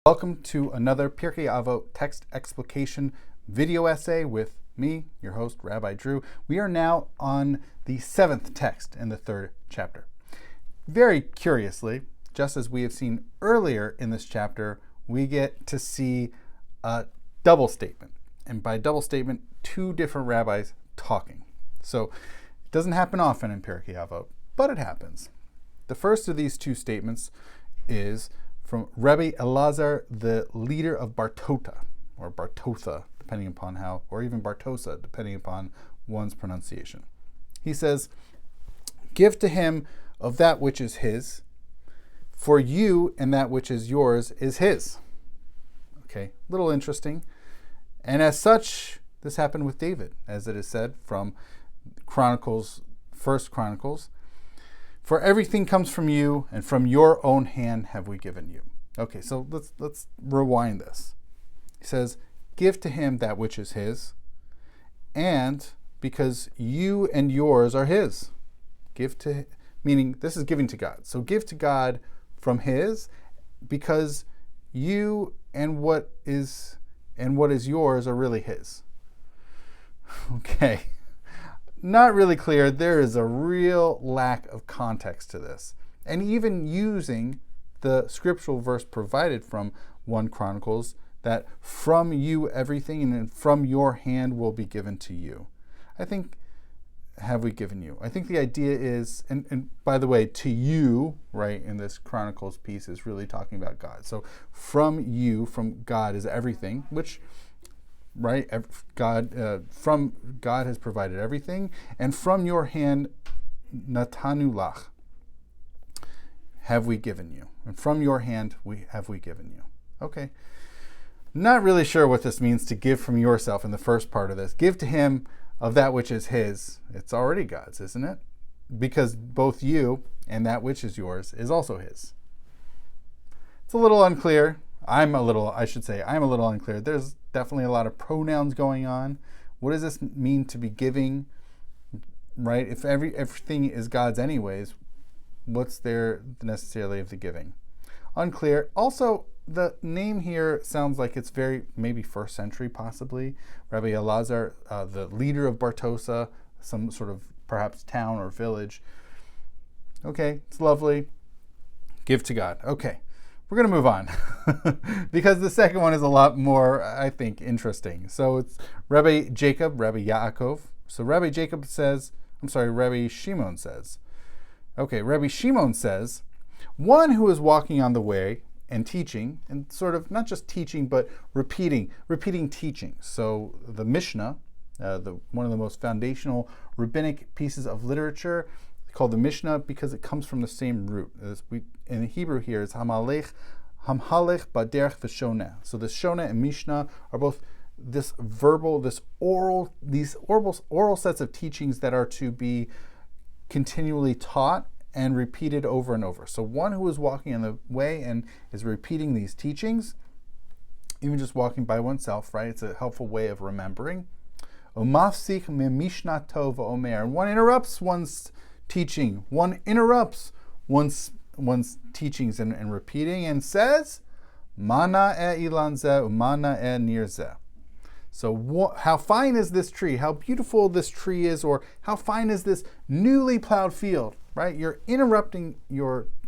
Welcome to another Pirkei Avot text explication video essay with me, your host, Rabbi Drew. We are now on the 7th text in the 3rd chapter. Very curiously, just as we have seen earlier in this chapter, we get to see a double statement. And by double statement, two different rabbis talking. So it doesn't happen often in Pirkei Avot, but it happens. The first of these two statements is from Rabbi Elazar, the leader of Bartota, or Bartotha, depending upon how, or even Bartosa, depending upon one's pronunciation. He says, "Give to him of that which is his, for you and that which is yours is his." Okay, little interesting. And as such, this happened with David, as it is said from Chronicles, 1 Chronicles, "For everything comes from you, and from your own hand have we given you." Okay, so let's rewind this. He says, "Give to him that which is his, and because you and yours are his." Give to, meaning this is giving to God. So give to God from his, because you and what is yours are really his. Okay. Not really clear. There is a real lack of context to this. And even using the scriptural verse provided from 1 Chronicles, that from you everything and from your hand will be given to you. I think, have we given you? I think the idea is, and by the way, to you, right, in this Chronicles piece is really talking about God. So from you, from God is everything, which, right? From God has provided everything, and from your hand, natanu lach, have we given you, and from your hand have we given you. Okay, not really sure what this means to give from yourself in the first part of this. Give to him of that which is his. It's already God's, isn't it? Because both you and that which is yours is also his. It's a little unclear. I'm a little unclear. There's definitely a lot of pronouns going on. What does this mean to be giving, right? If everything is God's anyways, what's there necessarily of the giving? Unclear. Also, the name here sounds like it's very, maybe 1st century possibly. Rabbi Elazar, the leader of Bartosa, some sort of perhaps town or village. Okay, it's lovely. Give to God. Okay. We're going to move on because the second one is a lot more, I think, interesting. So it's Rabbi Yaakov. So Rabbi Shimon says, okay, Rabbi Shimon says, one who is walking on the way and teaching, and sort of not just teaching, but repeating teaching. So the Mishnah, one of the most foundational rabbinic pieces of literature, called the Mishnah because it comes from the same root. In Hebrew here, it's Hamhalech Baderech v'Shoneh. So the Shoneh and Mishnah are both these oral sets of teachings that are to be continually taught and repeated over and over. So one who is walking in the way and is repeating these teachings, even just walking by oneself, right? It's a helpful way of remembering. Umafsik me Mishnato v'Omer. And one interrupts one's teaching. One interrupts one's teachings and repeating and says, "Mana e ilanze, mana e nirze." So how fine is this tree? How beautiful this tree is, or how fine is this newly plowed field? Right? You're interrupting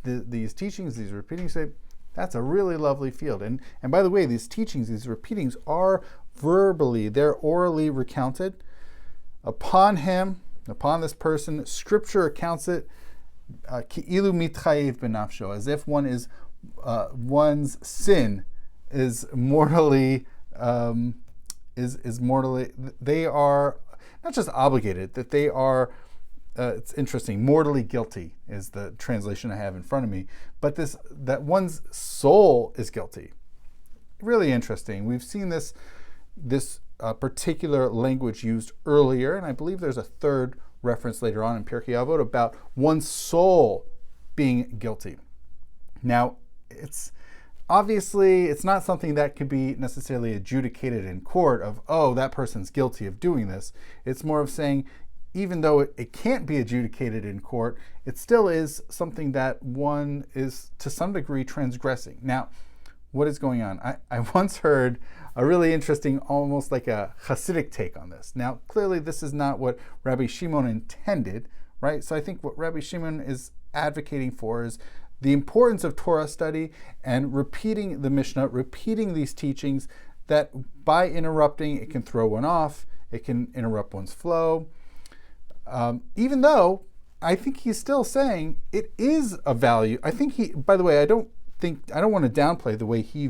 these teachings, these repeatings. Say, that's a really lovely field. And by the way, these teachings, these repeatings are verbally, they're orally recounted upon him. Upon this person, Scripture accounts it ki'ilu mitchayev benafsho, as if one's sin is mortally. They are not just obligated; that they are. It's interesting. Mortally guilty is the translation I have in front of me. But that one's soul is guilty. Really interesting. We've seen this particular language used earlier, and I believe there's a third reference later on in Pirkei Avot about one's soul being guilty. Now, it's not something that could be necessarily adjudicated in court of, oh, that person's guilty of doing this. It's more of saying, even though it can't be adjudicated in court, it still is something that one is to some degree transgressing. Now, what is going on? I once heard a really interesting, almost like a Hasidic take on this. Now, clearly this is not what Rabbi Shimon intended, right? So I think what Rabbi Shimon is advocating for is the importance of Torah study and repeating the Mishnah, repeating these teachings, that by interrupting, it can throw one off, it can interrupt one's flow. Even though I think he's still saying it is a value. I think he, by the way, I don't want to downplay the way he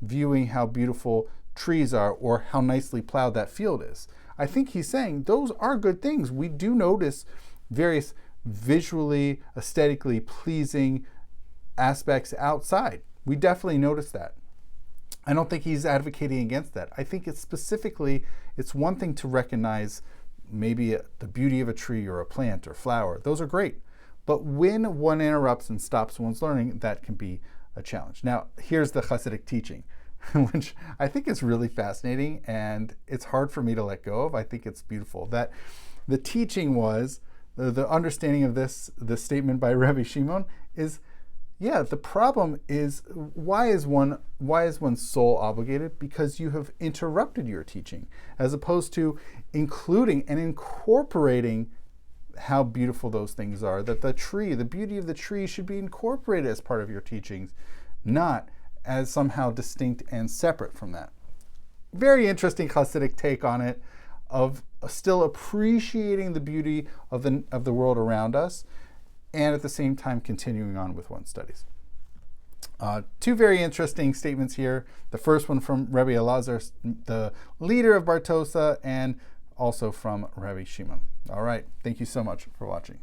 viewing how beautiful trees are or how nicely plowed that field is. I think he's saying those are good things. We do notice various visually, aesthetically pleasing aspects outside. We definitely notice that. I don't think he's advocating against that. I think it's one thing to recognize maybe the beauty of a tree or a plant or flower. Those are great. But when one interrupts and stops one's learning, that can be a challenge. Now, here's the Hasidic teaching, which I think is really fascinating and it's hard for me to let go of. I think it's beautiful. That the teaching was, the understanding of this statement by Rabbi Shimon is, yeah, the problem is why is one's soul obligated? Because you have interrupted your teaching, as opposed to including and incorporating how beautiful those things are, that the beauty of the tree should be incorporated as part of your teachings, not as somehow distinct and separate from that. Very interesting Hasidic take on it, of still appreciating the beauty of the world around us, and at the same time continuing on with one's studies. Two very interesting statements here. The first one from Rabbi Elazar, the leader of Bartosa, and also from Rabbi Shimon. All right, thank you so much for watching.